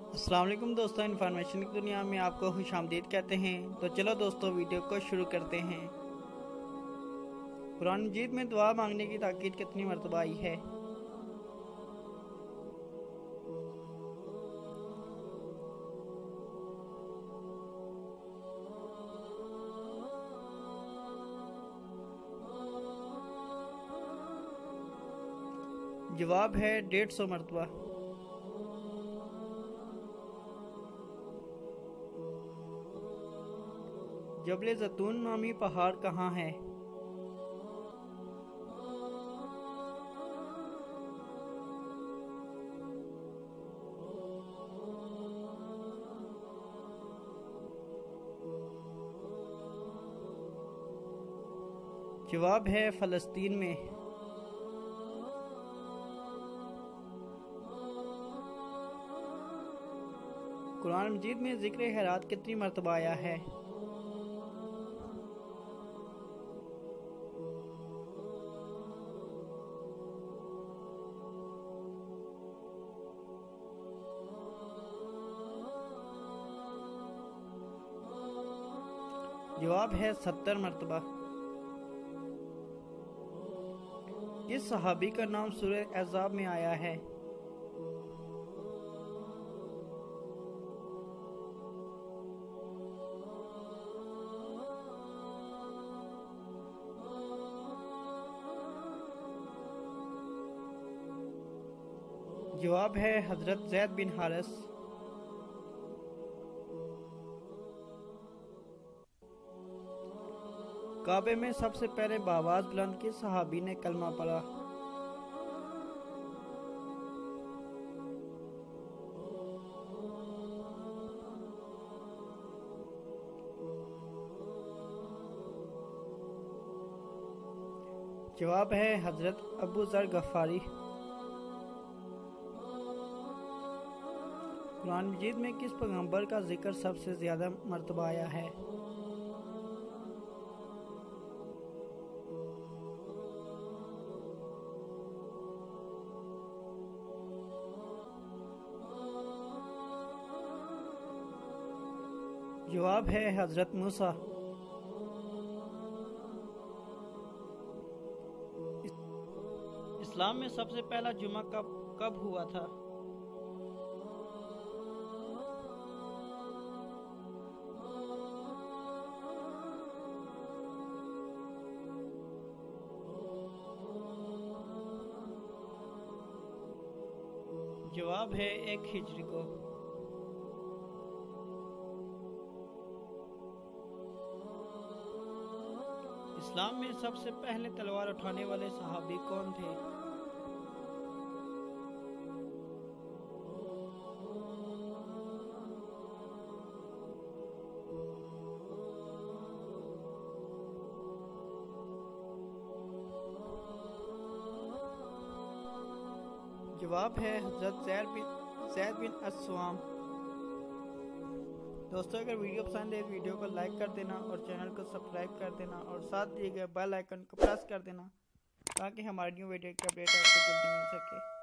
अस्सलाम वालेकुम दोस्तों, इन्फॉर्मेशन की दुनिया में आपको खुशामदीद कहते हैं। तो चलो दोस्तों, वीडियो को शुरू करते हैं। कुरान मजीद में दुआ मांगने की ताकीद कितनी मरतबा आई है? जवाब है 150 मरतबा। जबल जैतून नामी पहाड़ कहाँ है? जवाब है फ़लस्तीन में। कुरान मजीद में जिक्र हेरात कितनी मरतबा आया है? जवाब है 70 मरतबा। इस सहाबी का नाम सूरह अहज़ाब में आया है? जवाब है हजरत ज़ैद बिन हारिस। काबे में सबसे पहले बावाज बुलंद किस सहाबी ने कलमा पढ़ा? जवाब है हजरत अबू ज़र गफ़ारी। कुरान मजीद में किस पैगंबर का जिक्र सबसे ज्यादा मरतबा आया है? जवाब है हजरत मूसा। इस्लाम में सबसे पहला जुमा कब हुआ था? जवाब है 1 हिजरी को। इस्लाम में सबसे पहले तलवार उठाने वाले सहाबी कौन थे? जवाब है हजरत ज़ैद बिन अस्वाम। दोस्तों, अगर वीडियो पसंद है वीडियो को लाइक कर देना और चैनल को सब्सक्राइब कर देना और साथ दिए गए बेल आइकन को प्रेस कर देना ताकि हमारी न्यू वीडियो की अपडेट आपको जल्दी मिल सके।